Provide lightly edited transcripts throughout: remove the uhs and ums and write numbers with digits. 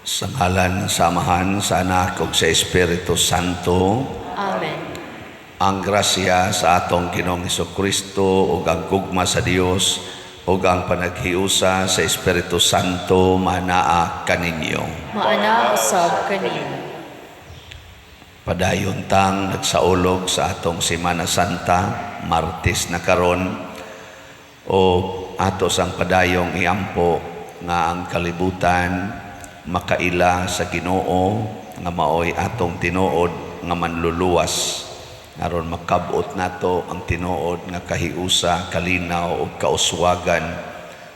Sa ngalan, samahan, sa Anak ug sa Espiritu Santo. Amen. Ang grasya sa atong Ginoong Hesukristo ug ang gugma sa Dios ug ang panaghiusa sa Espiritu Santo manaa kaninyo. Maana usab kanimo. Padayon tang nagsaulog sa atong Semana Santa, Martes na karon, o ato sang padayong iampo nga ang kalibutan makaila sa Ginoo nga maoy atong tinuod nga manluluwas aron makabot nato ang tinuod nga kahiusa, kalinaw ug kauswagan,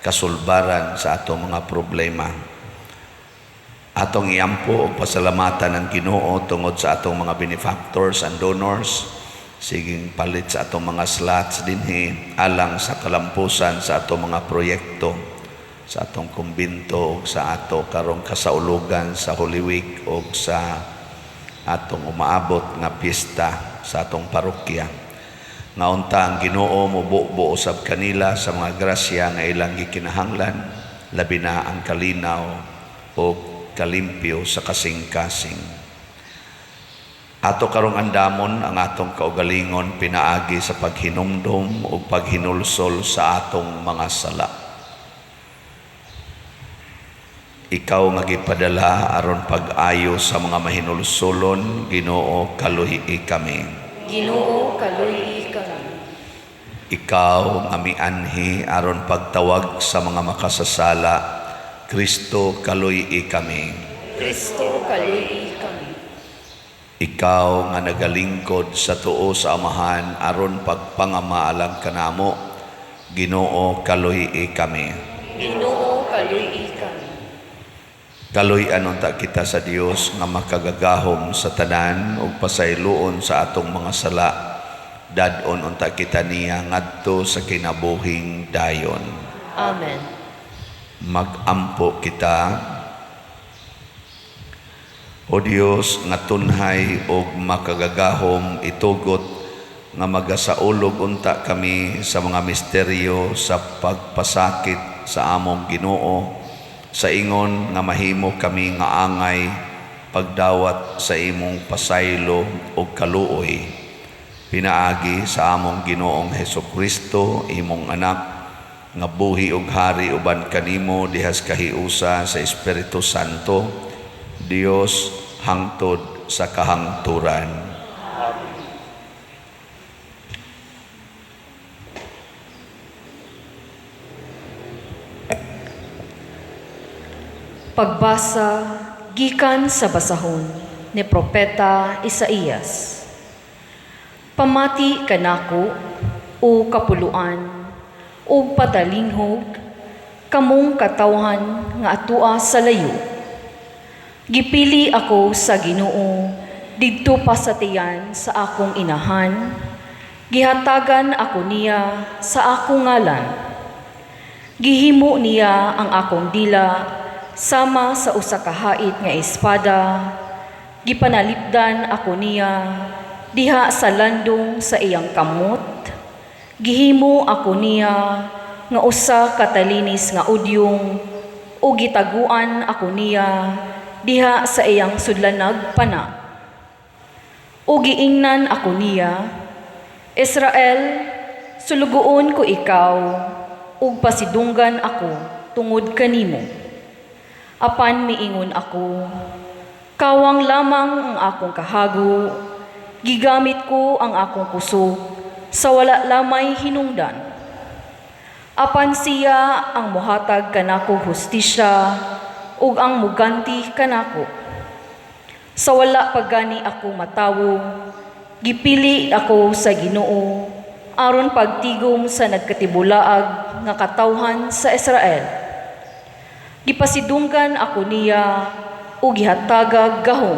kasulbaran sa atong mga problema. Atong iampo og pasalamatan ang Ginoo tungod sa atong mga benefactors and donors, siging palit sa atong mga slots dinhi alang sa kalampusan sa atong mga proyekto, sa atong kumbinto ug sa ato karong kasaulugan sa Holy Week ug sa atong umaabot nga piyesta sa atong parokya. Nga unta ang Ginoo mubuo usab kanila sa mga grasya nga ilang gikinahanglan, labi na ang kalinaw ug kalimpyo sa kasing-kasing. Ato karong andamon ang atong kaugalingon pinaagi sa paghinumdum ug paghinulsol sa atong mga sala. Ikaw nga gipadala aron pag-ayo sa mga mahinulsolon, Ginoo, kaluhii kami. Ginoo, kaluhii kami. Ikaw nga mianhi aron pagtawag sa mga makasasala, Kristo, kaluhii kami. Kristo, kaluhii kami. Ikaw nga nagalingkod sa tuo sa Amahan aron pagpangamaalam kanamo, Ginoo, kaluhii kami. Ginoo, kaluhii kami. Kaluy-an unta kita sa Dios nga makagagahom sa tanan ug pasayloon sa atong mga sala. Dadon unta kita niya ngadto sa kinabuhing dayon. Amen. Magampo kita. O Dios nga tunhay ug makagagahom itugot nga magasaulog unta kami sa mga misteryo sa pagpasakit sa among Ginoo, sa ingon nga mahimo kami nga angay pagdawat sa imong pasaylo ug kaluoy. Pinaagi sa among Ginoong Hesukristo, imong anak, nga buhi ug hari uban kanimo dihas kahiusa sa Espiritu Santo, Dios hangtod sa kahangturan. Pagbasa gikan sa basahon ni Propeta Isaías. Pamati kanako o kapuluan o patalinghog kamong katawhan nga atua sa layo. Gipili ako sa Ginoo didto pa sa tiyan sa akong inahan, gihatagan ako niya sa akong ngalan. Gihimo niya ang akong dila sama sa usa ka hait nga espada, gipanalipdan ako niya diha sa landong sa iyang kamot. Gihimo ako niya nga usa ka talinis nga udyong o gitaguan ako niya diha sa iyang sudlanag pana. O giingnan ako niya, Israel, sulugoon ko ikaw ug pasidunggan ako tungod kanimo. Apan miingon ako, kawang lamang ang akong kahago, gigamit ko ang akong puso sa wala lamay hinungdan. Apan siya ang muhatag kanako hustisya ug ang muganti kanako. Sa wala pagani ako matawo, gipili ako sa Ginoo aron pagtigom sa nagkatibulaag nga katawhan sa Israel. Gipasidunggan ako niya o gihatagag gahom.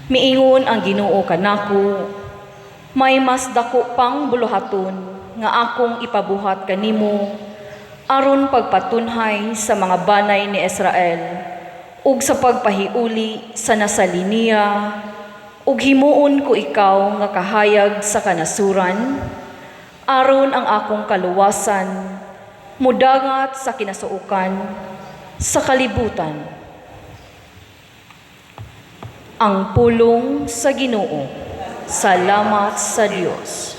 Miingon ang Ginoo kanako, may mas dako pang buluhaton nga akong ipabuhat kanimo aron pagpatunhay sa mga banay ni Israel ug sa pagpahiuli sa nasaliniya ug himuon ko ikaw nga kahayag sa kanasuran aron ang akong kaluwasan mudangat sa kinasuukan sa kalibutan. ang pulong sa Ginoo. Salamat sa Dios.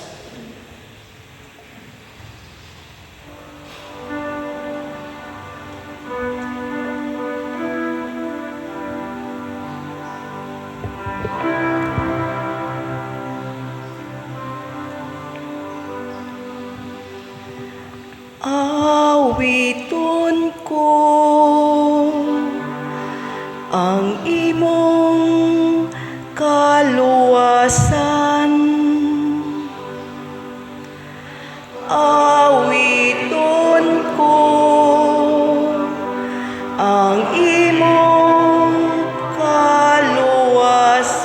Awiton ko ang imong kaluwasan. Awiton ko ang imong kaluwasan.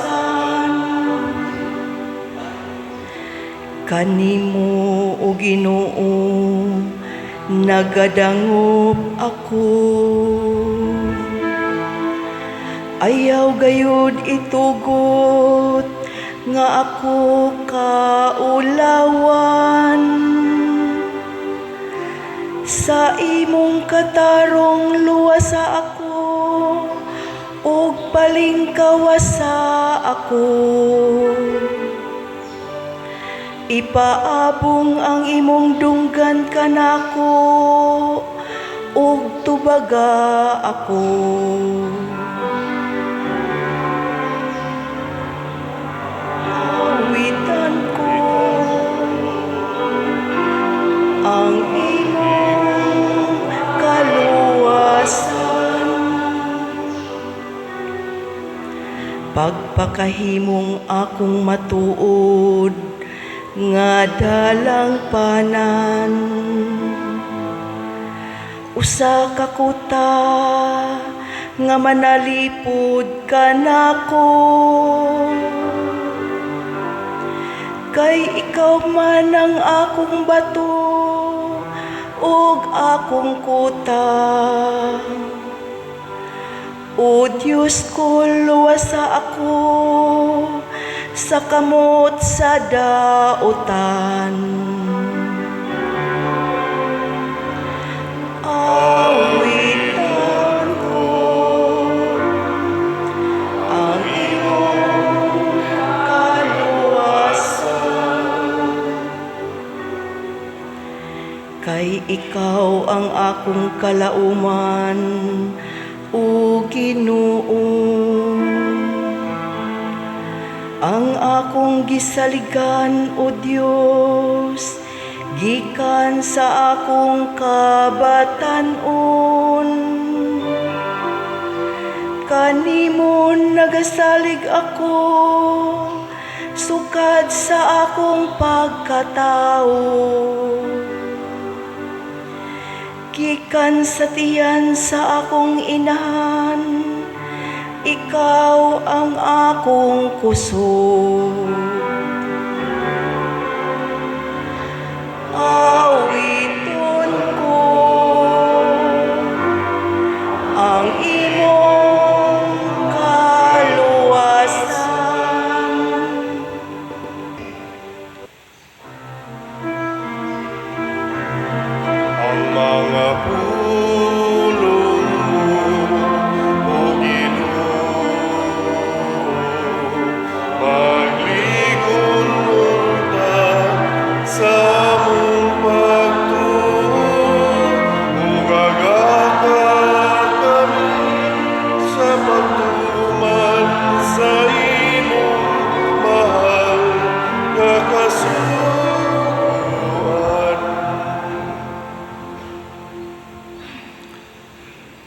Kanimo o Ginoo nagadangop ako. Ayaw gayud itugot nga ako kaulawan. Sa imong katarong luwasa ako, ug palingkawasa ako. Ipaabong ang imong dunggan kanako, ug tubaga ako. Awitan ko ang imong kaluwasan. Pagpakahimong akong matuod nga dalang panan, usa ka kuta nga manalipod kanako. Kay ikaw man ang akong bato ug akong kuta. O Diyos ko, luwasa ako sa kamot sa daotan. Awitan ko ang iyong kaluwasan. Kay ikaw ang akong kalauman, o Ginoo. Ang akong gisaligan, o Dios, gikan sa akong kabatanon. Kanimo nagasalig ako, sukad sa akong pagkatao. Gikan sa tiyan sa akong inahan, ikaw ang akong kusog. Awiton ko ang imong kaluwasan. Ang mga pulong mo, O Ginoo, magligon munta sa mong pagtuo, ug agaga kami sa pagtuman sa imong mahal nga kasuguan.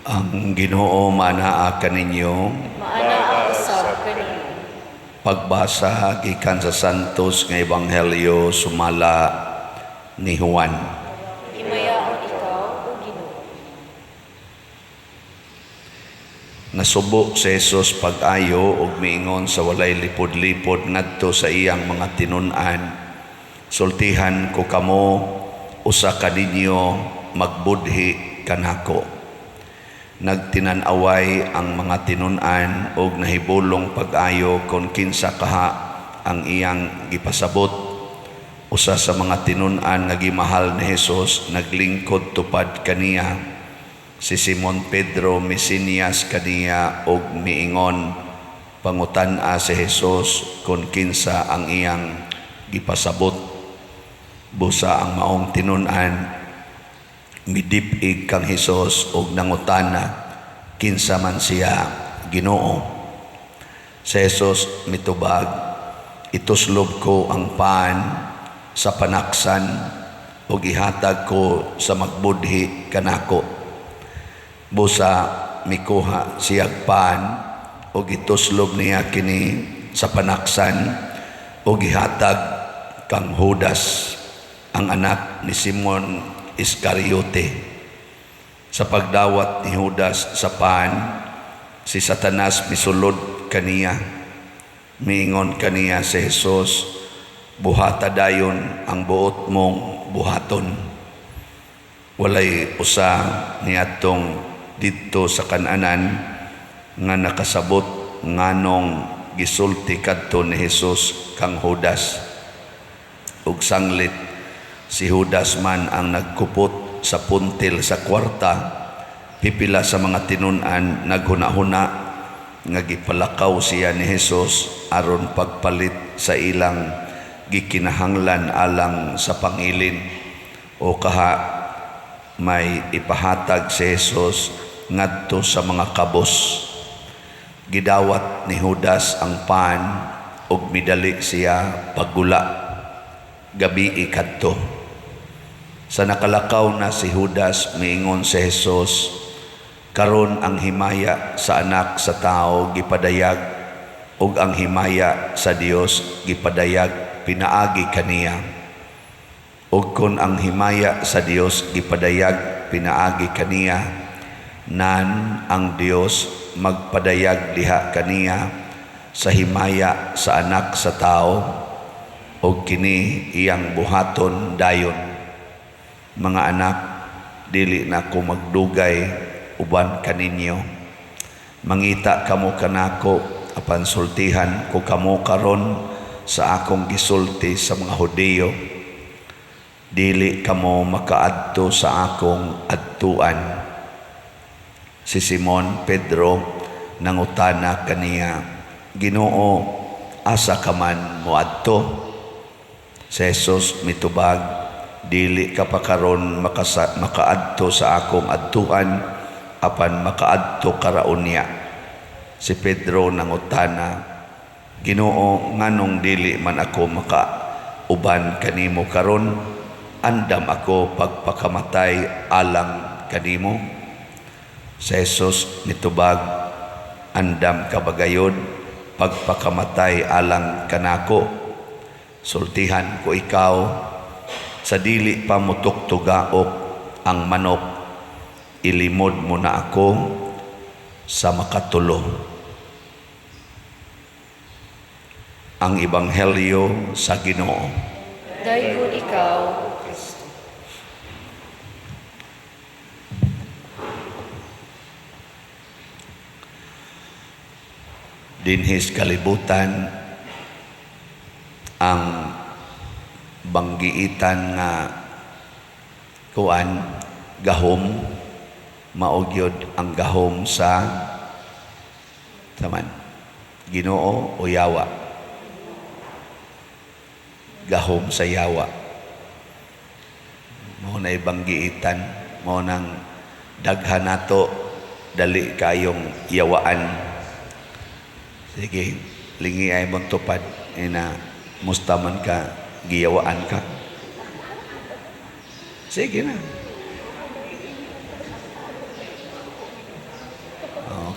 Ang Ginoo manaa kaninyo. Maanaa usab kanimo. Pagbasa gikan sa Santos nga Ebanghelyo sumala ni Juan. Himayaon ikaw, o Ginoo. Nasubo si Jesus pag-ayo ug miingon sa walay lipod-lipod ngadto sa iyang mga tinun-an. Sultihan ko kamo, usa ka ninyo magbudhi kanako. Nagtinan-away ang mga tinun-an ug nahibulong pag-ayo kon kinsa kaha ang iyang gipasabot. Usa sa mga tinun-an nga gimahal ni Jesus naglingkod tupad kaniya. Si Simon Pedro misinias kaniya og miingon, pangutan-a si Jesus kung kinsa ang iyang gipasabot. Busa ang maong tinun-an, midip-ig kang Jesus og nangutana kinsa man siya Ginoo. Si Jesus mitubag, ituslob ko ang paan sa panaksan ug ihatag ko sa magbudhi kanako. Busa mikuha siyag paan ug ituslob niya kini sa panaksan ug ihatag kang Judas, ang anak ni Simon Iscariote. Sa pagdawat ni Judas sa paan, si Satanas misulod kaniya. Miingon kaniya si Jesus, buhata dayon ang buot mong buhaton. Walay usa niadtong didto sa kananan nga nakasabot nganong gisulti kadto ni Jesus kang Judas. Ug sanglit si Judas man ang nagkupot sa puntil sa kwarta. Pipila sa mga tinun-an naghuna-huna nga gipalakaw siya ni Jesus aron pagpalit sa ilang gikinahanglan alang sa pangilin, o kaha may ipahatag si Jesus ngadto sa mga kabos. Gidawat ni Judas ang paan ug midali siya paggula. Gabi kadto. Sa nakalakaw na si Judas, miingon si Jesus, karon ang himaya sa anak sa tao gipadayag ug ang himaya sa Dios gipadayag pinaagi kaniya. Ug kun ang himaya sa Dios gipadayag pinaagi kaniya, nan ang Dios magpadayag diha kaniya sa himaya sa anak sa tao, ug kini iyang buhaton dayon. Mga anak, dili na ko magdugay uban kaninyo. Mangita kamo kanako apan sultihan ko kamo karon sa akong gisulti sa mga Hudiyo. Dili kamo makaadto sa akong adtuan. Si Simon Pedro nangutana kaniya, Ginoo, asa ka man moadto? Si Jesus mitubag, dili ka pa karon makaadto sa akong adtuan apan makaadto karaon niya. Si Pedro nangutana, Ginoo, nganong dili man ako makauban kanimo karon? Andam ako pagpakamatay alang kanimo. Si Jesus mitubag, andam ka bagayon pagpakamatay alang kanako. Sultihan ko ikaw, sa dili pa mutuktugaok ang manok, ilimod mo na ako sa makatulo. Ang Ebanghelyo sa Ginoo. Dayon ikaw, Dinhis kalibutan ang banggiitan nga kuan gahom, maugyod ang gahom sa taman Ginoo o yawa. Gahom sa yawa mao na banggiitan, mao nang daghan nato dali kayong yawaan. Sige, lingi ay mong tupad ina mustaman ka giyawaan ka. Sige na.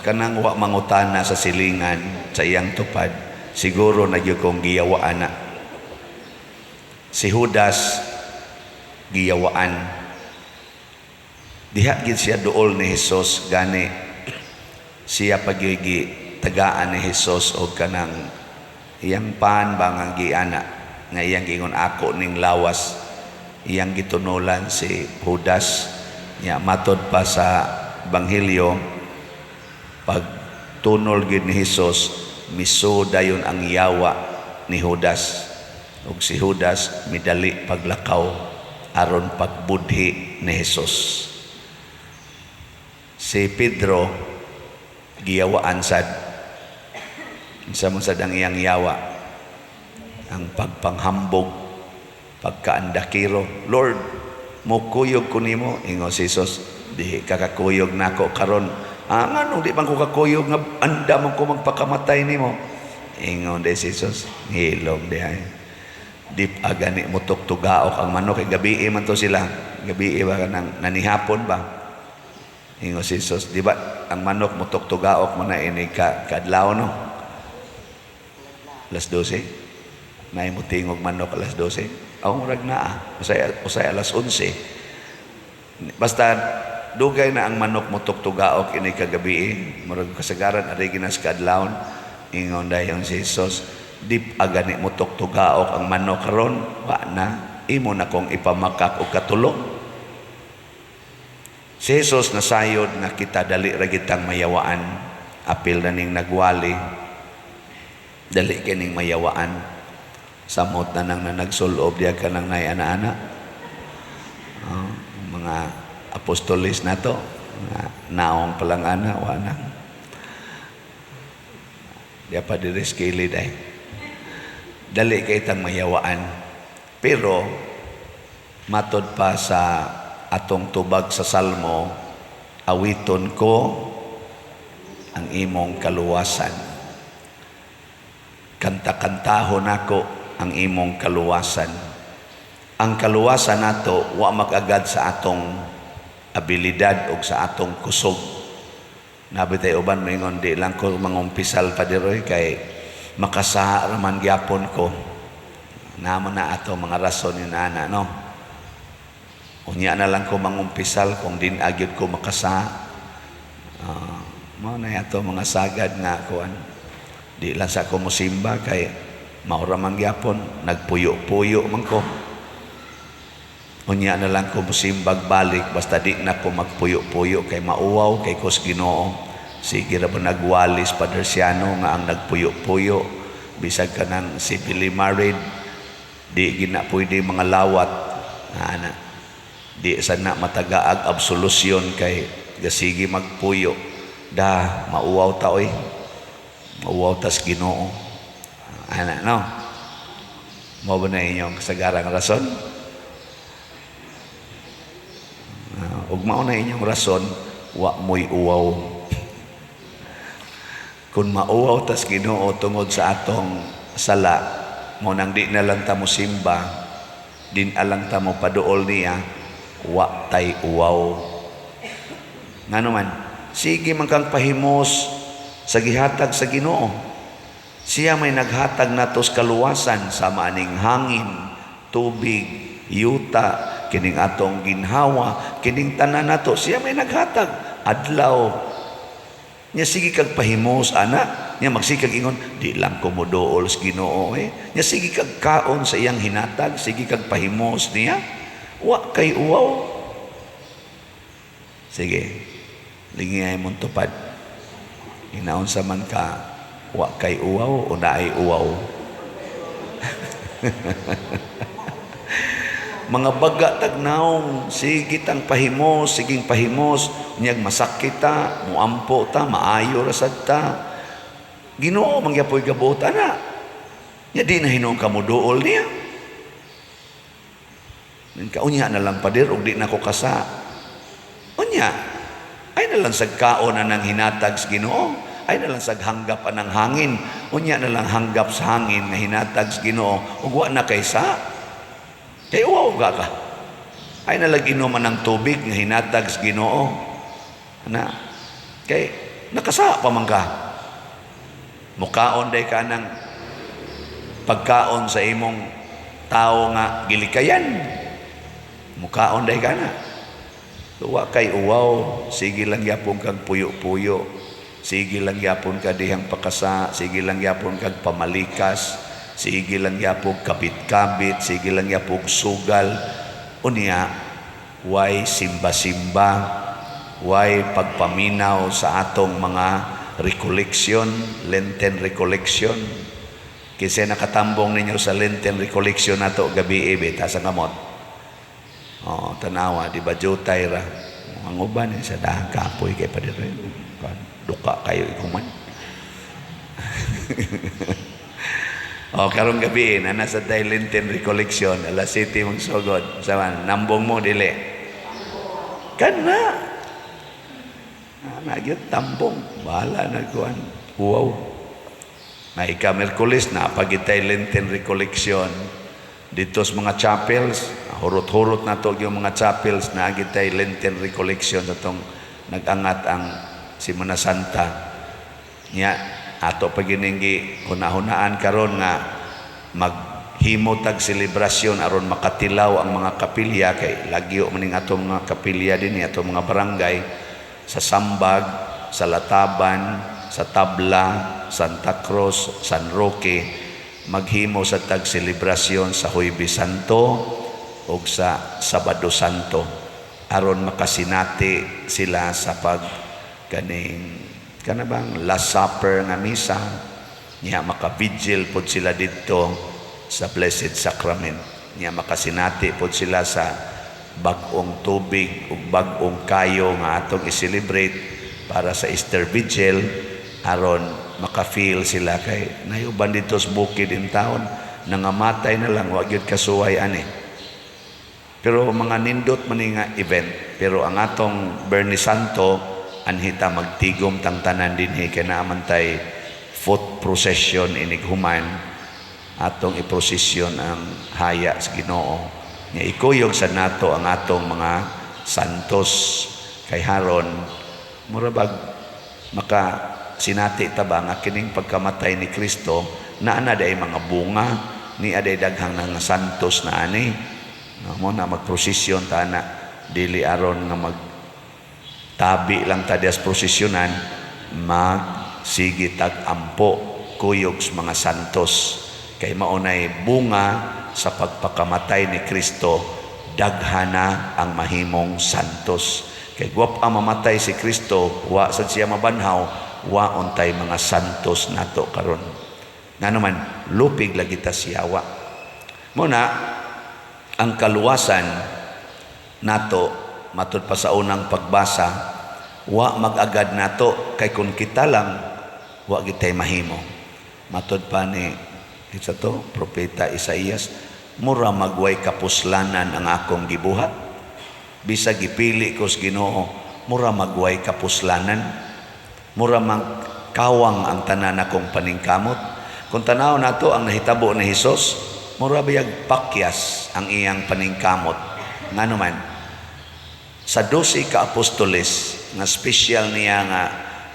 Kanang wa mangutana sa silingan sa iyang tupad, siguro nagyud kong giyawaan na. Si Judas giyawaan. Diha gid siya duol ni Jesus, gani siya pagyigi tagaan ni Jesus o kanang iyang paan bang giana nga iyang gingon ako ning lawas, iyang gitunulan si Judas. Nya matod pa sa Ebanghelyo, pag tunol gid ni Jesus, miso dayon ang yawa ni Judas, ug si Judas midali paglakaw aron pagbudhi ni Jesus. Si Pedro giyawaan sad, Sa mo sa dang iyang yawa, ang pagpanghambog, pagkaandakiro. Lord, mukuyog ko nimo, ingo si Jesus, di kakakuyog nako karon. Ngano di man ko kakuyog nga anda man ko magpakamatay nimo. Ingon de si Jesus, hilom di ay. Dip agani mo tuktugaok ang manok kay gabi man to sila. Gabi ba nang nanihapon ba? Ingon si Jesus, di ba ang manok mo tuktugaok mo na ini kadlaw no? Alas 12. Nay mo tingog manok alas 12. Ang murag na usay alas 11. Basta dugay na ang manok mo tuktugaok ini kagabi, murag kasagaran ari ginas kadlawon. Ingon dayon si Jesus, dip agani mo tuktugaok ang manok karon, wa na imo na kong ipamakak og katulong. Si Jesus nasayod nga kita dali ra gitang mayawaan, apil na ning nagwali, dali kining mayawaan. Samot na nang nagsulob diya ka nang nay ana-ana. Mga apostolis na to, naong palang ana, wa na. Diya pa diris kilid ay. Dali kay tang mayawaan. Pero matod pa sa atong tubag sa Salmo, awiton ko ang imong kaluwasan. Kanta-kantahon ako ang imong kaluwasan. Ang kaluwasan nato wa magagad sa atong abilidad o sa atong kusog. Nabitay uban moingon di lang ko mangumpisal pa diroy kay makasaha raman gyapon ko. Naman na ato mga rason ni nana no. Unya na lang ko mangumpisal kung din agyud ko makasaha. Mao na ato mga sagad nga kuan. Di lang sa ko mosimba kay maura man gyapon nagpuyo-puyo man ko. Unya na lang ko musimbag balik basta di na ko magpuyo-puyo kay mauwaw kay kos Ginoo. Sige ra ba nagwalis Padersiano nga ang nagpuyo-puyo bisag kanang civilly married di gina pwede mga lawat ana. Di sana matagaag absolusyon kay gasigi magpuyo. Da mauwaw ta oy. Mauwaw tas Ginoo. Ana no. Mao ba na inyong kasagarang rason? Ug mao na inyong rason, wa mo'y uwaw. Kung mauwaw tas Ginoo tungod sa atong sala, mo nang di na lang ta mo simba, din alang ta mo paduol niya, wa tay uwaw. Ngano man, sige man kang pahimos sa gihatag sa Ginoo. Siya may naghatag natos kaluwasan sa maaning hangin, tubig, yuta, kining atong ginhawa, kining tanan nato, siya may naghatag. Adlaw. Nya sige kag pahimos, ana. Nya magsikag ingon, di lang ko moduol sa Ginoo. Nya sige kag kaon sa iyang hinatag, sige kag pahimos niya. Wa kay uwaw. Sige, lingiyay mong tupad. Inaon sa man ka, wa kay uwaw o naay uwaw. Mga baga tagnaong, sige tang pahimos, siging pahimos, niyag masakit ta, muampo ta, maayo rasad ta. Ginoo mangyapoy gabutan na. Nya di na hinong kamuduol niya. Kaunya na lang padir, ug di na ko kasa. Unya, ay na lang sagkaon na ng hinatag sa Ginoo, ay na lang saghanggap ng hangin. Unya na lang hanggap sa hangin na hinatag sa Ginoo, ug wa na kaysa. Kaya uwaw ka. Ay nalaginuman ng tubig nga hinatag sa Ginoo. Na, kay nakasa pa man ka. Mukaon day ka ng pagkaon sa imong tao nga gilikayan. Mukaon day ka na. Tuwa kay uwaw, sige lang yapon kag puyo-puyo. Sige lang yapon ka dihang pakasa, sige lang yapon kag pamalikas. Sige lang yapog kabit-kabit, sige lang yapog sugal. Unya, way simba-simba, way pagpaminaw sa atong mga recollection, Lenten recollection. Kasi nakatambong ninyo sa Lenten recollection na to gabi ibit, sa kamot. Tanawa, di ba jutay ra? Ang uban sa dahang kapoy kay padirin. Duka kayo ikuman. O karong gabi na nasa Dailenten Recollection alas 7 magsugod saman nambong mo dili kana nagyot tambong bahala na kuan wow may ka Merkulis na pagitay Lenten Recollection dito sa mga chapels hurot-hurot na to yung mga chapels na agitay Lenten Recollection atong nagangat ang Semana Santa nya ato pagininggi hunahunaan karon nga maghimo tag selebrasyon aron makatilaw ang mga kapilya kay lagyo maning atong mga kapilya dinhi atong mga barangay sa Sambag, sa Lataban, sa Tabla, Santa Cruz, San Roque maghimo sa tag selebrasyon sa Huwebes Santo o sa Sabado Santo aron makasinati sila sa pag kaning kanabang Last Supper nga misa niya makavigil pod sila dito sa Blessed Sacrament niya makasinati pod sila sa bag-ong tubig ug bag-ong kayo nga atong i-celebrate para sa Easter Vigil aron maka-feel sila kay nayuban dito sa bukid in town nangamatay na lang wa gyud kasuway ani pero mga nindot man nga event pero ang atong Bernie Santo anhita magtigom tang tanan dinhi kay naaman tay foot procession inig human atong iprosesyon ang haya sa Ginoo nga ikuyog sa nato ang atong mga santos kay haron murabag maka sinati ta ba nga kining pagkamatay ni Kristo naa na day mga bunga ni aday daghang nga santos na ani mo na magprosesyon ta na dili aron nga tabi lang tadias prosesyonan magsigi tag ampo kuyog sa mga santos kay maunay bunga sa pagpakamatay ni Kristo daghana ang mahimong santos kay guwap ang mamatay si Kristo wa sad siya mabanhaw wa untay mga santos nato karon nanuman lupig lagi ta siyawa muna ang kaluwasan nato matud pa sa unang pagbasa wa mag-agad nato kay kun kita lang wa gitay mahimo matud pa ni isa to propeta Isaías mura magway kapuslanan ang akong gibuhat bisag gipili ko sa Ginoo mura magway kapuslanan mura magkawang ang tanan akong paningkamot kung tanaw nato ang nahitabo ni Hesus mura biyag pakyas ang iyang paningkamot nganuman sa 12 ka apostoles nga special niya nga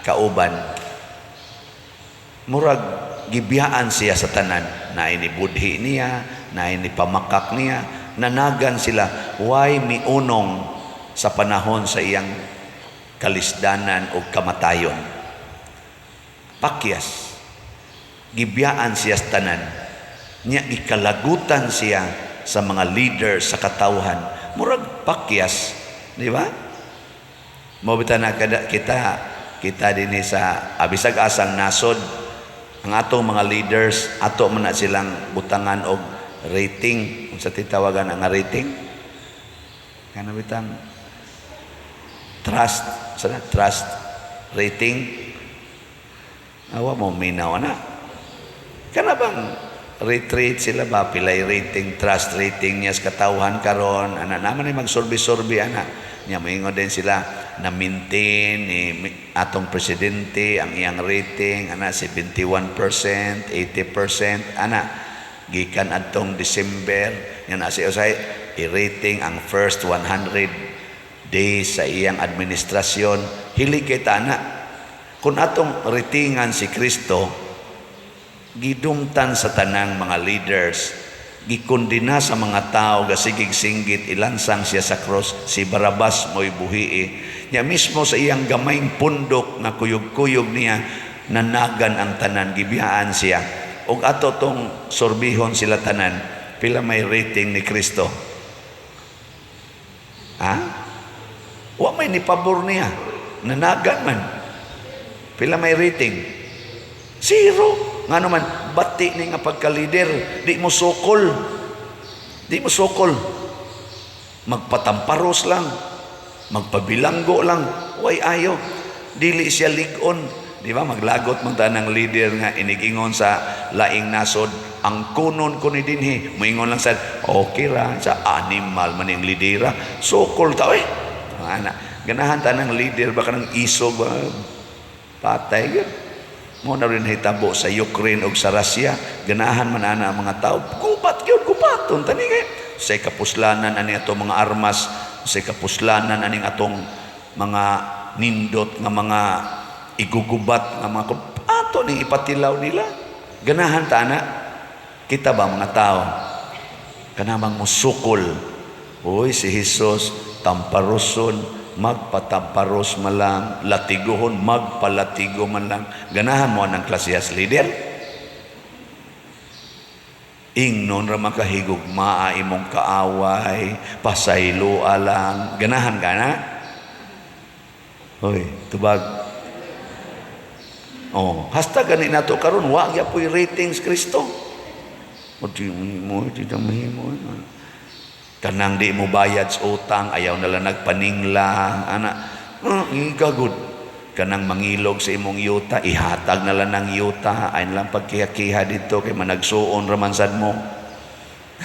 kauban murag gibiyaan siya sa tanan na ini budhi niya na ini pamakak niya nanagan sila way miunong sa panahon sa iyang kalisdanan o kamatayon pakyas gibiyaan siya sa tanan niya ikalagutan siya sa mga leader sa katawhan murag pakyas di ba? Mabita na kita din sa abisag asang nasod ang atong mga leaders ato man na silang butangan og rating kung sa titawagan ang rating kana bitang trust rating awa mo minaw na kana bang retreat sila ba pilay rating trust rating niya sa katawhan karon ana naman ay magsorbi-sorbi ana nya moingon din sila na maintain ni atong presidente ang iyang rating ana 71% 80% ana gikan adtong December nya na si usay i-rating ang first 100 days sa iyang administrasyon hili kita na kung atong ratingan si Kristo gidumtan sa tanang mga leaders gikondina sa mga tao gasigig-singgit ilansang siya sa cross si Barabas mo'y buhii niya mismo sa iyang gamayng pundok na kuyog-kuyog niya nanagan ang tanan gibiyaan siya og ato tong sorbihon sila tanan pila may rating ni Kristo wa may nipabor niya nanagan man pila may rating 0 nga naman bati ni nga pagka-leader di mo sukol magpatamparos lang magpabilanggo lang way ayo dili siya ligon Di ba maglagot man ta ng leader nga inigingon sa laing nasod ang kunon ko ni dinhi moingon lang sad okay ra sa animal man yung lidera sukol ta eh ana ganahan ta ng leader baka ng isog ba patay gyud mo na rin hitabo sa Ukraine ug sa Russia ganahan man ana ang mga tao gubat gyud gupaton tani kay say kapuslanan ani ato mga armas say kapuslanan aning atong mga nindot nga mga igugubat nga mga ato ning ipatilaw nila ganahan ta na kita ba mga tao kanamang musukol oy si Jesus tamparoson magpatamparos man lang latiguhon magpalatigo man lang ganahan mo ng klasehas leader ingnon ra makahigugmaa imong kaaway pasaylo alang ganahan ka na oy tubag oh, hasta gani nato karon wa gyud poy ratings Kristo. O di mo kanang di mo bayad sa utang ayaw nala nagpaningla ana. Igagod kanang mangilog sa imong yuta ihatag nala ng yuta ay lang pagkiha-kiha dito kay managsuon ra man sad mo.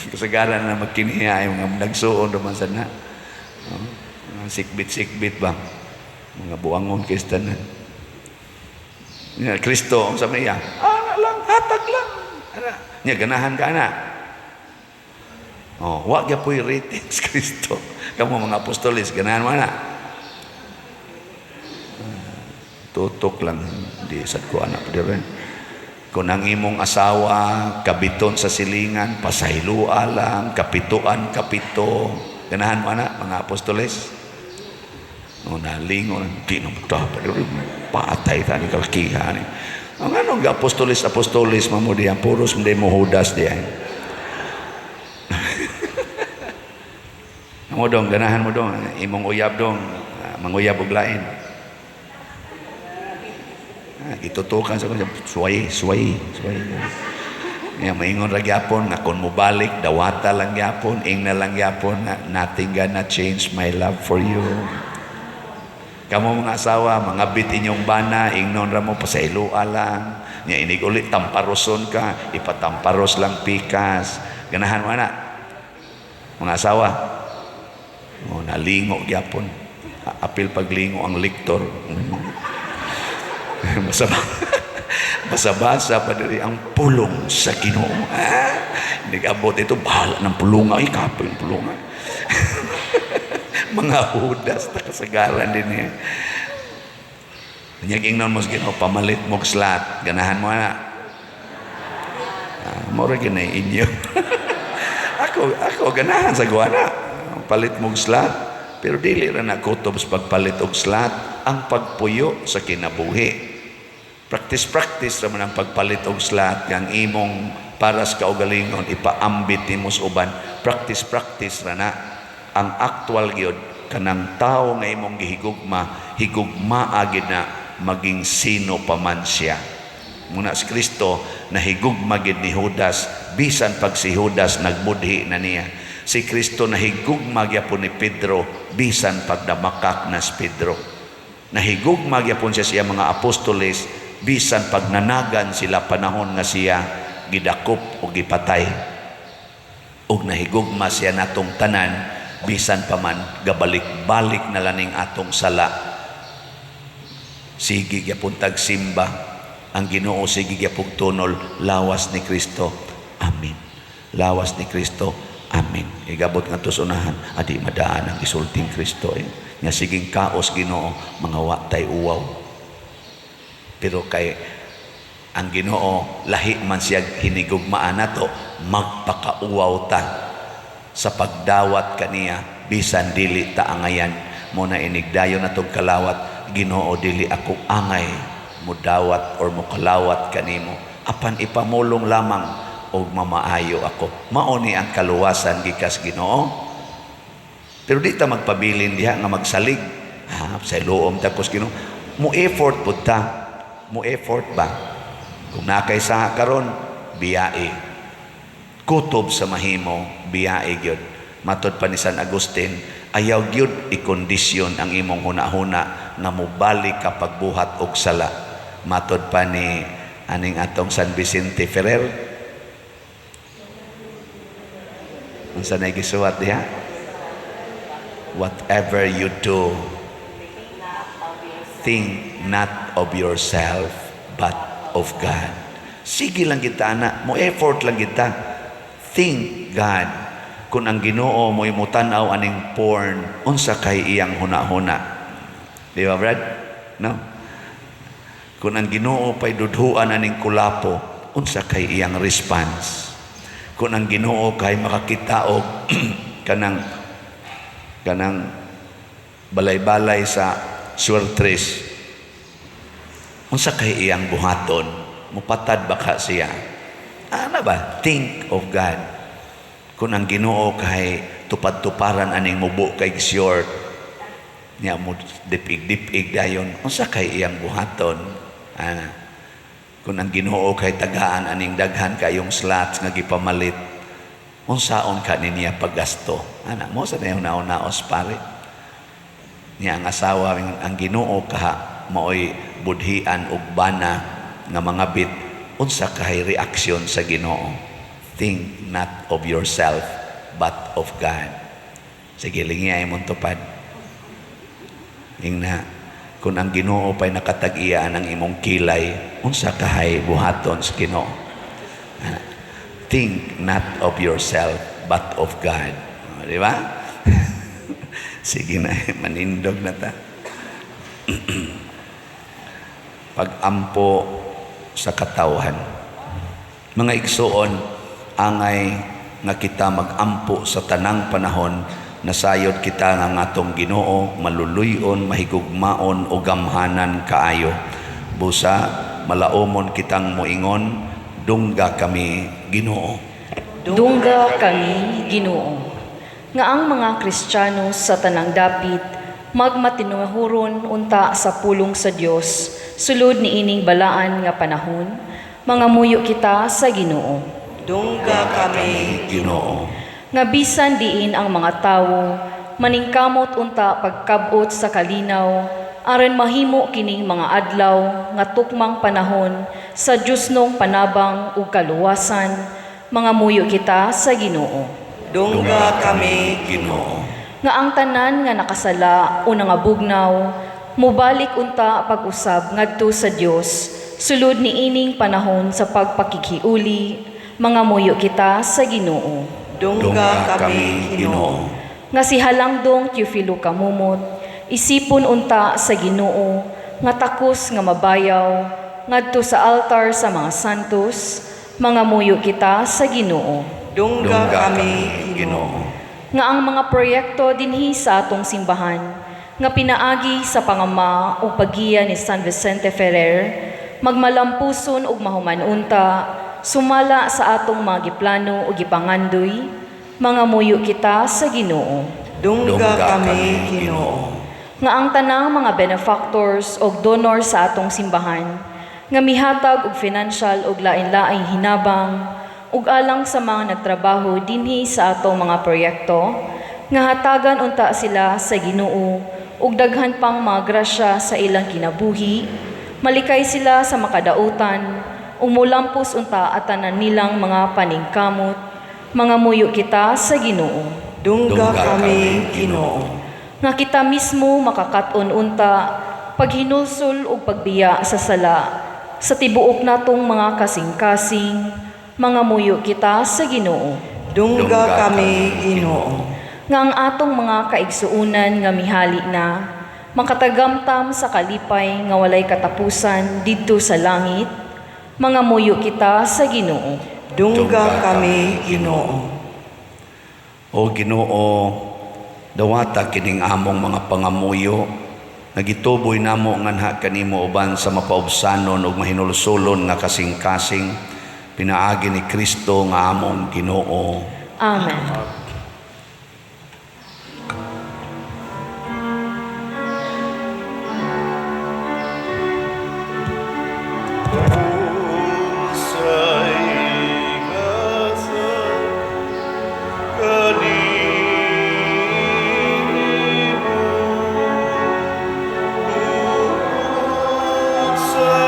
Kasagaran na magkiniya ay mga nagsuon ra man sad na. Sikbit-sikbit ba. Mga buangon kay tanan. Kristo sa maya lang hatag lang ana nya ganahan ka na oh wa gyud poy ratings Kristo kamo mga apostoles ganahan mo na tutok lang di sad ko anak dire kung ang imong asawa kabiton sa silingan pasaylua lang kapituan kapito ganahan mo na mga apostoles nalingon di na dapat patay tani kalkiha ni ang anong apostolis mamudi ang puros hindi mo hudas diyan mo dong ganahan mo dong imong uyab dong manguyab og lain itutukan sa kanya suway ya maingon ra gyapon nga kon mo balik dawata lang gyapon ing na lang gyapon nothing gonna change my love for you. Kamu mga asawa, mga bit inyong bana, ingnon ra mo pasaylua lang. Nya inig ulit tamparoson ka, ipatamparos lang pikas. Ganahan mo na. Mga asawa, nalingo gyapon. Apil paglingo ang liktor. Basa-basa pa diri ang pulong sa Ginoo. Hindi abot ito, bahala ng pulunga. Ay, kapo yung pulunga. Mga hudas na kasagaran din niya. Nyag ingnon mo sa Ginoo pamalit mo slat. Ganahan mo na. Mora ginay inyo. ako ganahan sa guwana. Palit mo slat. Pero dili ra na kutob sa pagpalit og slat ang pagpuyo sa kinabuhi. Practice ra man ang pagpalit og slat yang imong para sa kaugalingon ipaambit nimo sa uban. Practice ra na. Ang actual gyud kanang tao nga imong higugma agid na maging sino pa man siya. Muna si Kristo nahigugma gid ni Judas bisan pag si Judas nagbudhi na niya. Si Kristo nahigugma gyapon ni Pedro bisan pag namakak na si Pedro. Nahigugma gyapon siya mga apostoles bisan pag nanagan sila panahon nga siya gidakop o gipatay. Ug nahigugma siya natong tanan bisan pa man gabalik-balik na laning atong sala. Sige gyapon tag simba ang Ginoo, sige gyapon tunol lawas ni Kristo. Amen. Lawas ni Kristo. Amen. Igabot nga to sunahan adi madaan ang isulting Kristo nya siging kaos Ginoo mga wa tay uwaw. Pero kay ang Ginoo lahi man siya hinigugmaan nato magpakauwaw ta sa pagdawat kaniya bisan dili ta angayan mo na inigdayon natong kalawat Ginoo dili ako angay mo dawat or mo kalawat kanimo apan ipamulong lamang og mamaayo ako mao ni ang kaluwasan gikas Ginoo. Pero di ta magpabilin diha nga magsalig sa luom ta kus Ginoo mo effort pud ta mo effort ba kung nakay sa karon biyae kutob sa mahimo biyae gyud. Matod pa ni San Agustin ayaw gyud ikondisyon ang imong hunahuna nga mobalik ka pagbuhat og sala. matod pa ni aning atong San Vicente Ferrer. Unsa na gisuwat diha? Whatever you do, think not of yourself, but of God. Sige lang kita, anak. Mo effort lang kita. Think God. Kung ang Ginoo mo imutanaw aning porn, unsa kay iyang huna-huna. Di ba, Brad? No? Kung ang Ginoo pa'y dudhuan aning kulapo, unsa kay iyang response. Kung ang Ginoo kay makakita og kanang balay-balay sa suertres, unsa kay iyang buhaton, mupatad baka siya. Ano ba? Think of God. Kung ang Ginoo kay tupad-tuparan aning mubo kay short, niya mo dipig-dipig dayon, unsa kay iyang buhaton. Kung ang Ginoo kay tagaan aning daghan kayong slots nga gipamalit, unsaon ka niya paggasto. Ana mo sa naon-naos pare. Niya ang asawa ang Ginoo kaha maoy budhian ug bana nga mga bit, unsa kay reaksyon sa Ginoo. Think not of yourself but of God. Sige lingi imong tupad. Ingna kung ang Ginoo pay nakatag-iya ang imong kilay, unsa kay buhaton sa Ginoo. Think not of yourself but of God. Di ba? Sige na, manindog na ta. Pag-ampo sa katawhan. Mga igsuon, angay nga kita mag-ampo sa tanang panahon, nasayod kita nga atong Ginoo, maluluyon, mahigugmaon o gamhanan kaayo. Busa, malaomon kitang moingon, dungga kami Ginoo. Dungga kami Ginoo. Nga ang mga Kristiyano sa tanang dapit magmatinuhuron unta sa pulong sa Dios sulod ni ining balaan nga panahon, mga muyo kita sa Ginoo. Dungga kami Ginoo. Nga bisan diin ang mga tawo maningkamot unta pagkabot sa kalinaw aron mahimo kining mga adlaw nga tukmang panahon sa Dios nung panabang ug kaluwasan, mga muyo kita sa Ginoo. Dungga kami Ginoo. Nga ang tanan nga nakasala o nangabugnaw mubalik unta pag-usab ngadto sa Dios sulod ni ining panahon sa pagpakikiuli, mga muyo kita sa Ginoo. Dungga kami Ginoo. Nga si Halangdong Teofilo Kamumot, isipon unta sa Ginoo, nga takos nga mabayaw, ngadto sa altar sa mga santos, mga muyo kita sa Ginoo. Dungga kami Ginoo. Nga ang mga proyekto dinhi sa atong simbahan, nga pinaagi sa pangama o paggiya ni San Vicente Ferrer, magmalampuson ug mahuman unta, sumala sa atong mga giplano o gipangandoy, mga muyo kita sa Ginoo. Dungga kami Ginoo. Nga ang tanang mga benefactors o donor sa atong simbahan, nga mihatag og financial og lain-laing hinabang, ug alang sa mga nagtrabaho dinhi sa atong mga proyekto, nga hatagan unta sila sa Ginoo, ug daghan pang mga grasya sa ilang kinabuhi, malikay sila sa makadautan, umulampos unta at tanan nilang mga paningkamot, mga muyo kita sa Ginoo. Dungga kami Ginoo. Nga kita mismo makakaton unta, paghinulsol ug pagbiya sa sala, sa tibuok natong mga kasing-kasing, mga muyo kita sa Ginoo. Dungga kami Ginoo. Nga ang atong mga kaigsuunan nga mihali na, makatagamtam sa kalipay nga walay katapusan didto sa langit, mga muyo kita sa Ginoo. Dungga kami Ginoo. O Ginoo, dawata kining among mga pangamuyo, nagituboy namo nganha kanimo uban sa mapaubsanon ug mahinulsulon nga kasing-kasing, pinaagi ni Kristo nga among Ginoo. Amen. Sa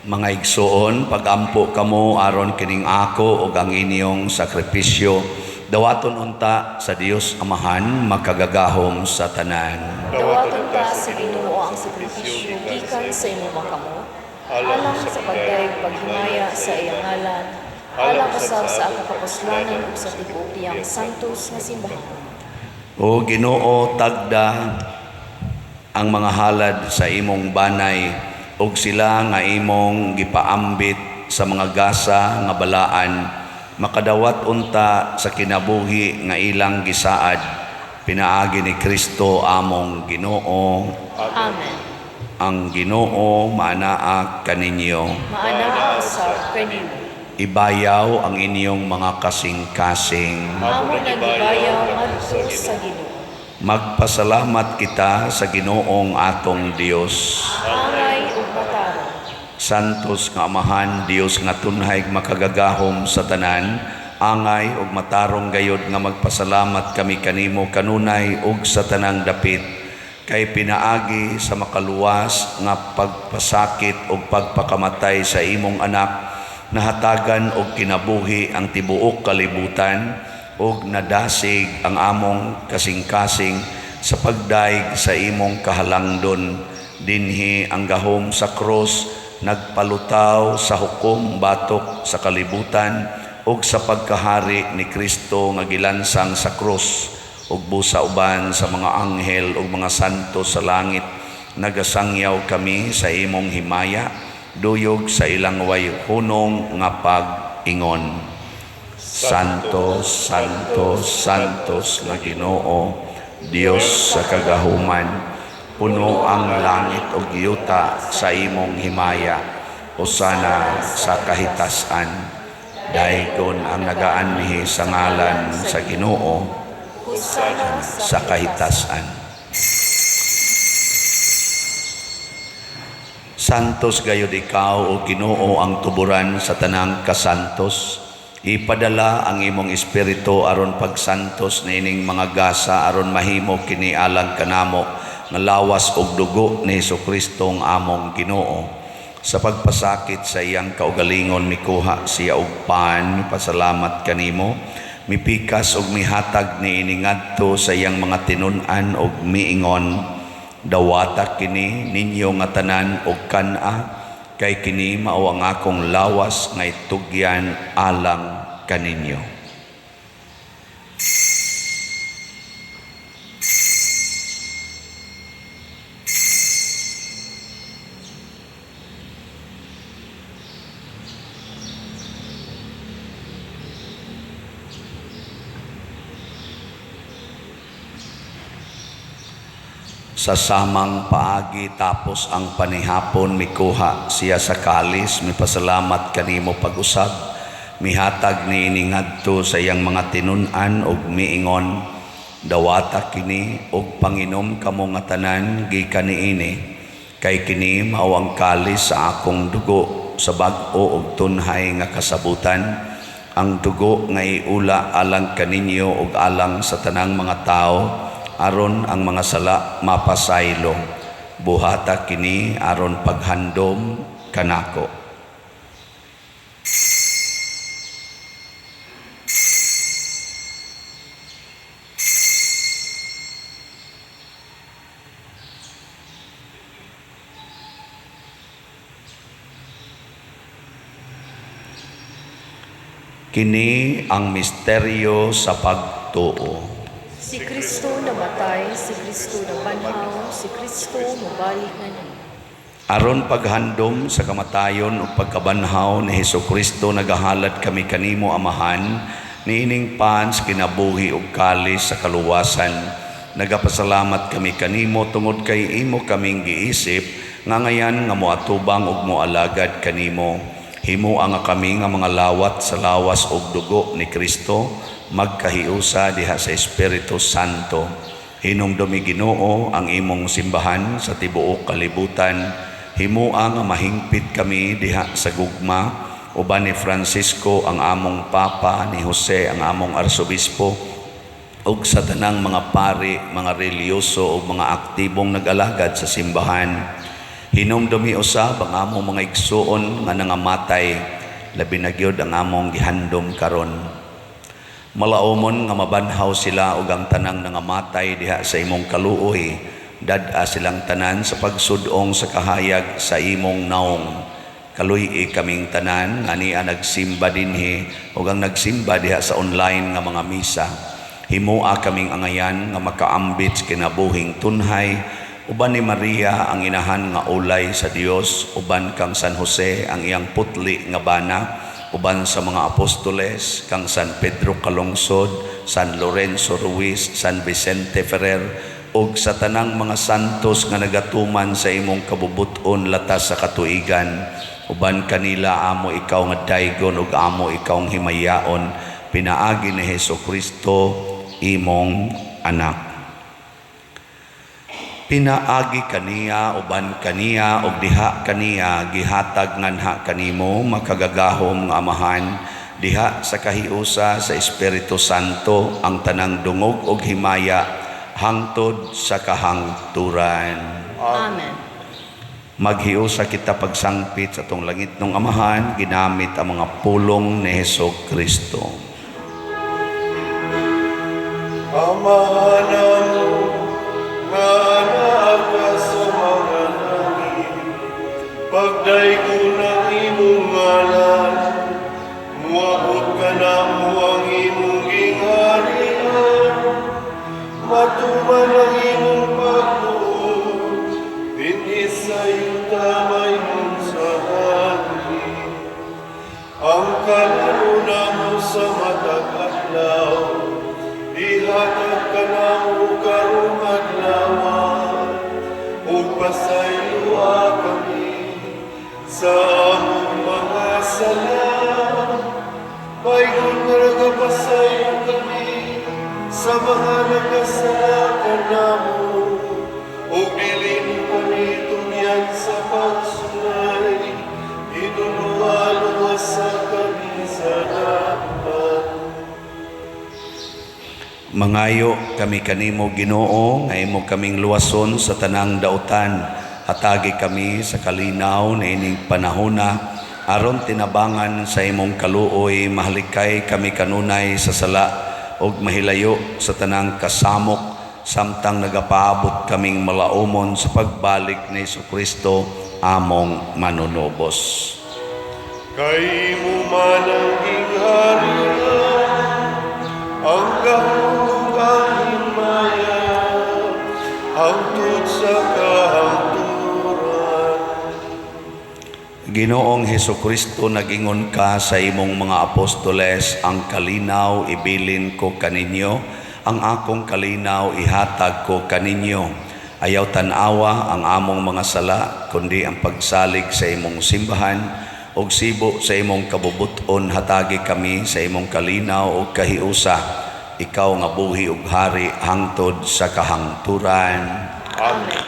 Mga igsoon, pagampo kamo aron kining ako ug ang inyong sakripisyo. Dawaton unta sa Dios Amahan makagagahom sa tanan. Dawaton ta sa Ginoo ang sakripisyo gikan sa imong makamot, alang sa pagdayeg paghimaya sa iyang ngalan, alang usab sa akapuslanan ug sa tibuok tiyang santos nga simbahan. O Ginoo, tagda ang mga halad sa imong banay ug sila nga imong gipaambit sa mga gasa nga balaan, makadawat unta sa kinabuhi nga ilang gisaad, pinaagi ni Kristo among Ginoo. Amen. Ang Ginoo maanaa kaninyo. Maanaa usab kanimo. Ibayaw ang inyong mga kasing-kasing. Amo nagibayaw ngadto sa Ginoo. Magpasalamat kita sa Ginoong atong Dios. Angay ug matarong. Santos nga Amahan, Dios nga tunhay makagagahom sa tanan, angay ug matarong gayod nga magpasalamat kami kanimo kanunay ug sa tanang dapit, kay pinaagi sa makaluwas nga pagpasakit ug pagpakamatay sa imong anak, nahatagan og kinabuhi ang tibuok kalibutan, ug nadasig ang among kasing-kasing sa pagdaig sa imong kahalangdon. Dinhi ang gahom sa krus, nagpalutaw sa hukom batok sa kalibutan ug sa pagkahari ni Kristo nga gilansang sa krus, ug busa uban sa mga anghel ug mga santo sa langit. Nagasangyaw kami sa imong himaya, duyog sa ilang way hunong nga pag-ingon. Santos, Santos, Santos nga Ginoo, Dios sa kagahuman, puno ang langit ug yuta sa imong himaya. Hosana sa kahitasan. Daygon ang nagaanhi sa ngalan sa Ginoo Hosana sa kahitasan. Santos gayud ikaw o Ginoo ang tuburan sa tanang kasantos. Ipadala ang imong espiritu aron pagsantos nining mga gasa aron mahimo kini alang kanamo nga lawas og dugo ni Hesukristo ang among Ginoo. Sa pagpasakit sa iyang kaugalingon mikuha siya og pan, mipasalamat kanimo, mipikas og mihatag niini ngadto sa iyang mga tinun-an og miingon, dawata kini ninyo nga tanan og kan-a, kay kini mao ang akong lawas nga itugyan alang kaninyo. Sa samang paagi tapos ang panihapon mikuha siya sa kalis, mipasalamat kanimo pag-usab, mihatag niini ngadto sa iyang mga tinun-an ug miingon, dawata kini ug panginom kamo nga tanan gikan niini, kay kini mao ang kalis sa akong dugo sa bag-o ug tunhay nga kasabutan, ang dugo nga iula alang kaninyo ug alang sa tanang mga tao, aron ang mga sala mapasaylo. Buhata kini aron paghandom kanako. Kini ang misteryo sa pagtuo. Si Kristo namatay, si Kristo nabanhaw, si Kristo mabalik na niya. Aron paghandom sa kamatayon ug pagkabanhaw ni Hesukristo, nagahalad kami kanimo Amahan, niining pan sa kinabuhi ug kalis sa kaluwasan. Nagapasalamat kami kanimo tungod kay imo kaming giisip nga ngayan nga moatubang ug moalagad kanimo. Himuang nga kami nga mga lawat sa lawas ug dugo ni Kristo, magkahiusa diha sa Espiritu Santo. Hinumdumi Ginoo ang imong simbahan sa tibuok kalibutan. Himuang nga mahingpit kami diha sa gugma, uban ni Francisco ang among Papa, ni Jose ang among Arsobispo, ug sa tanang mga pari, mga reliyoso ug mga aktibong nag-alagad sa simbahan. Hinumdumi usab ang among mga igsuon nga nangamatay, labi na gyud ang among gihandom karon. Malaumon nga mabanhaw sila ug ang tanang nangamatay diha sa imong kaluoy, dad-a silang tanan sa pagsudong sa kahayag sa imong naong. Kaluy kaming tanan nga niya nagsimba dinhi ug ang nagsimba diha sa online nga mga misa. Himua kaming angayan nga makaambit sa kinabuhing tunhay, uban ni Maria ang inahan nga ulay sa Dios, uban kang San Jose ang iyang putli nga bana, uban sa mga apostoles kang San Pedro Calungsod, San Lorenzo Ruiz, San Vicente Ferrer, ug sa tanang mga santos nga nagatuman sa imong kabubuton latas sa katuigan. Uban kanila amo ikaw nga daygon ug amo ikaw ang himayaon, pinaagi ni Hesukristo imong anak. Pinaagi kaniya uban kaniya ug diha kaniya gihatag nganha kanimo makagagahom nga amahan, diha sa kahiusa sa Espiritu Santo ang tanang dungog ug himaya hangtod sa kahangturan. Amen. Maghiusa kita pagsangpit sa tong langit ng amahan, ginamit ang mga pulong ni Hesukristo. Amahan mo nga naa sa mga langit, pagdaygo ng imong ngalan, muabot ka na mo ang imong gingharian, matuman ang imong pagtuon, dinhi sa iyong tamay mong sa langit. Ang kanuna mo sa matag adlaw, ihatag ka na mo karong adlawan, ug pasayloa kami sa among mga sala. Paygon nga nagapasayo kami sa mga nagkasala ka namo, ug dilin kami tungyan sa pagsulay, iduluwa-luwa sa kami sa dapat. Mangayo kami kanimo Ginoo nga imo kaming luwason sa tanang dautan. Hatagi kami sa kalinaw na ining panahona, aron tinabangan sa imong kaluoy, mahalikay kami kanunay sa sala ug mahilayo sa tanang kasamok, samtang nagapaabot kaming malaumon sa pagbalik ni Hesukristo among manunubos. Kay mo man ang gingharian, ang gahong ang himaya, hangtod sa kahangturan. Ginoong Hesukristo, nagingon ka sa imong mga apostoles, ang kalinaw ibilin ko kaninyo, ang akong kalinaw ihatag ko kaninyo. Ayaw tanawa ang among mga sala, kundi ang pagsalig sa imong simbahan, og sibo sa imong kabubuton hatagi kami sa imong kalinaw ug kahiusa, ikaw nga buhi ug hari hangtod sa kahangturan. Amen.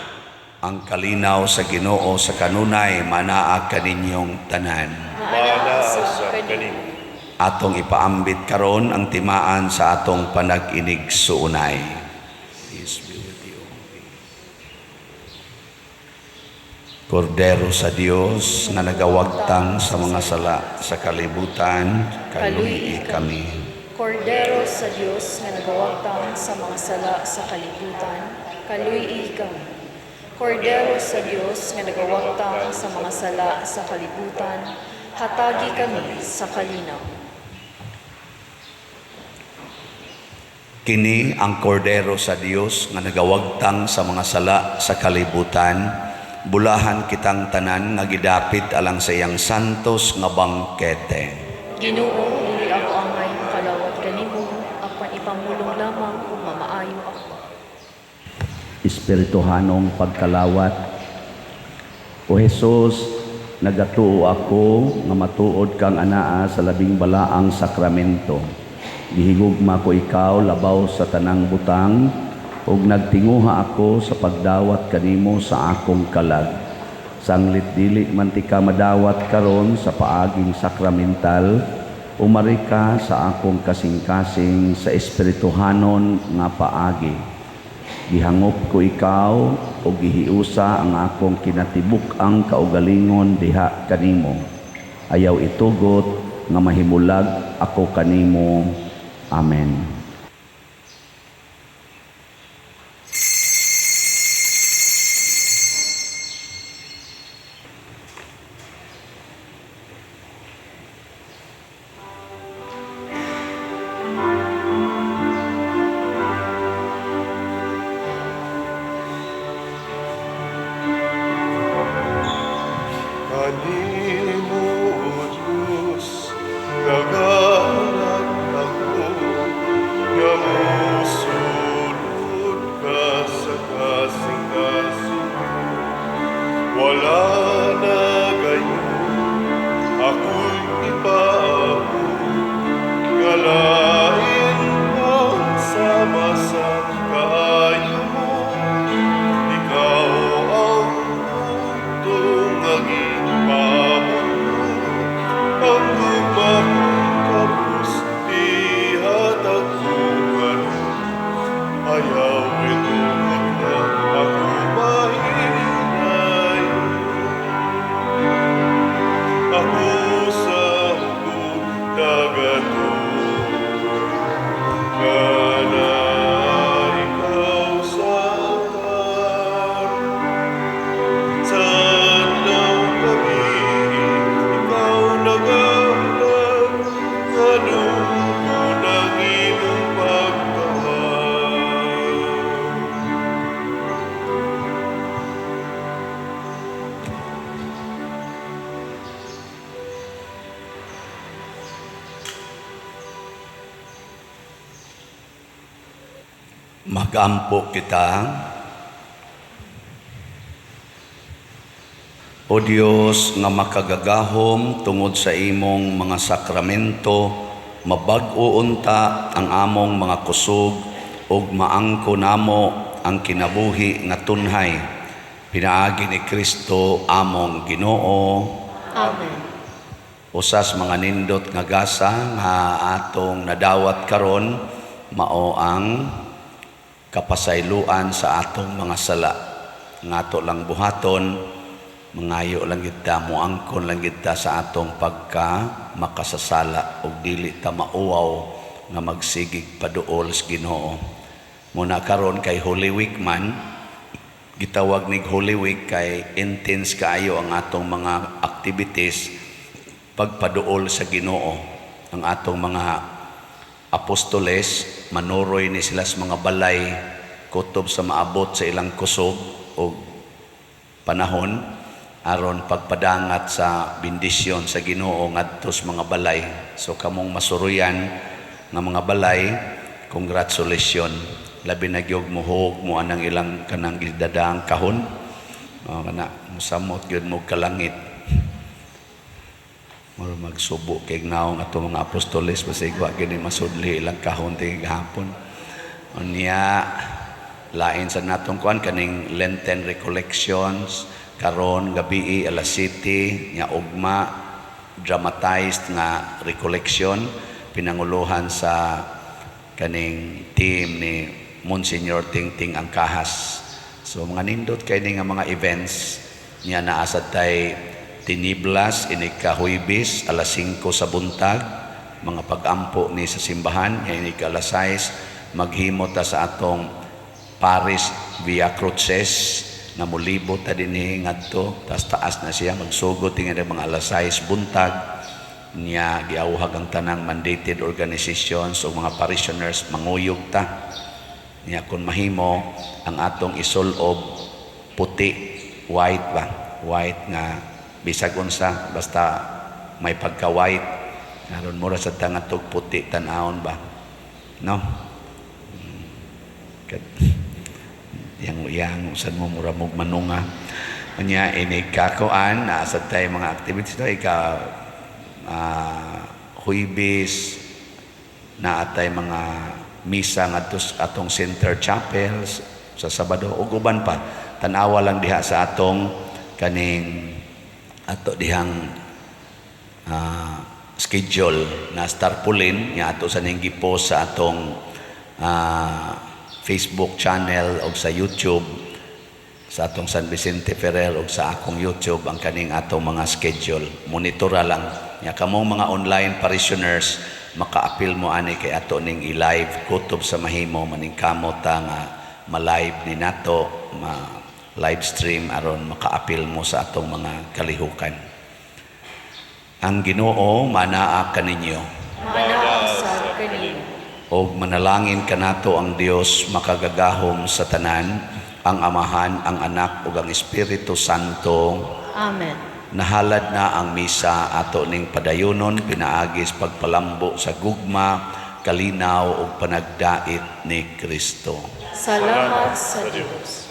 Ang kalinaw sa Ginoo sa kanunay manaa kaninyong tanan. Mana sa kanimo. Atong ipaambit karon ang timaan sa atong panag-inig suunay. Peace be with you. Kordero sa Dios nga nagawagtang sa mga sala sa kalibutan, kaluyi kami. Kordero sa Diyos nga nagawagtang sa mga sala sa kalibutan, kaluy kami. Kordero sa Diyos nga nagawagtang sa mga sala sa kalibutan, hatagi kami sa kalinaw. Kini ang kordero sa Dios nga nagawagtang sa mga sala sa kalibutan, bulahan kitang tanan nga gidapit alang sa iyang santos nga bangkete. Ginoo, dili ako angay makalawat kanimo, apan ipamulong lamang kung mamaayo ako. Espirituhanong pagkalawat. O Jesus, nagatuo ako nga matuod kang anaa sa labing balaang sakramento. Gihigugma ko ikaw labaw sa tanang butang, ug nagtinguha ako sa pagdawat kanimo sa akong kalag. Sanglit dili man ti ka madawat karon sa paaging sakramental, umari ka sa akong kasing-kasing sa espirituhanon nga paagi. Gihangop ko ikaw o gihiusa ang akong kinatibuk-ang kaugalingon diha kanimo. Ayaw itugot nga mahimulag ako kanimo. Amen. Kanimo, O Diyos, nagahanap ako, nga musulod ka sa kasing-kasing. Wala na gayon, ako'y ipaabot, ngalain ang sama sa kaayo mo. Ikaw ang bugtong aging pamuno, ang gumahong kapos, ihatag ko karon. Ayaw itugot na ako mahinayon. Ako sa hukot nagatuloy, kana ikaw sa karon. Sa adlaw kami, ikaw nagahanap, kadugo ng imong pagtawag. Magampo kita. O Dios nga makagagahom tungod sa imong mga sakramento, mabag-o unta ang among mga kusog ug maangko namo ang kinabuhi nga tunhay. Pinaagi ni Kristo among Ginoo. Amen. Usas mga nindot nga gasa nga atong nadawat karon mao ang kapasayloan sa atong mga sala. Ngato lang buhaton, mangayo lang kita, muangkon lang kita sa atong pagka makasasala ug dili ta mauwaw nga magsigig paduol sa Ginoo. Muna karon kay Holy Week man, gitawag nig Holy Week kay intense kaayo ang atong mga activities pagpaduol sa Ginoo. Ang atong mga apostoles manuroy ni sila sa mga balay kutob sa maabot sa ilang kusog o panahon aron pagpadangat sa bendisyon sa Ginoo ngadto sa mga balay. So kamong masuruyan nga mga balay, congratulations. Labi na gyud muhog mo anang ilang kanang gidadaang kahon. Kana musamot gyud mo kalangit. Moro magsubo kay naong ato mga apostoles basig wa gini masudli ilang kahon tig gahapon. Unya lain sa natong kuan kaning Lenten recollections karon gabi alas 7 nya ugma dramatized nga recollection pinanguluhan sa kaning team ni Monsignor Tingting Angkahas. So mga nindot kay nga mga events nya naasad tay Tiniblas inika Huwebes alas 5 sa buntag mga pagampo ni sa simbahan inika alas 6 maghimo ta sa atong Paris Via Cruces na mulibot ta dinhi ngadto taas na siya magsugod tingin mga alas 6 buntag niya giawhag ang tanang mandated organizations o mga parishioners manguyog ta niya kun mahimo ang atong isulob puti white nga bisag unsa basta may pagka-white naron mura sa tangatog puti tan-awon ba no yang usan mo mura mo manunga nya ini kakuan na sa tay mga activities to ika Huwebes na atay mga misa ngadto atong Center Chapels sa Sabado ug uban pa tan-awa lang diha sa atong kaning ato dihang schedule na tarpaulin nga ato sa ning gipost sa atong Facebook channel o sa YouTube sa atong San Vicente Ferrer o sa akong YouTube ang kaning atong mga schedule. Monitora lang. Nya kamong mga online parishioners maka-appeal mo ani kay ato ning i-live kutob sa mahimo maning kamot nga ma-live ni nato, ma-live stream aron maka-appeal mo sa atong mga kalihukan. Ang Ginoo manaa kaninyo. Manaasar kanimo. O manalangin kanato ang Dios makagagahom sa tanan, ang Amahan, ang Anak ug ang Espiritu Santo. Amen. Nahalad na ang misa ato ning padayonon pinaagis pagpalambo sa gugma, kalinaw ug panagdait ni Kristo. Salamat sa Diyos.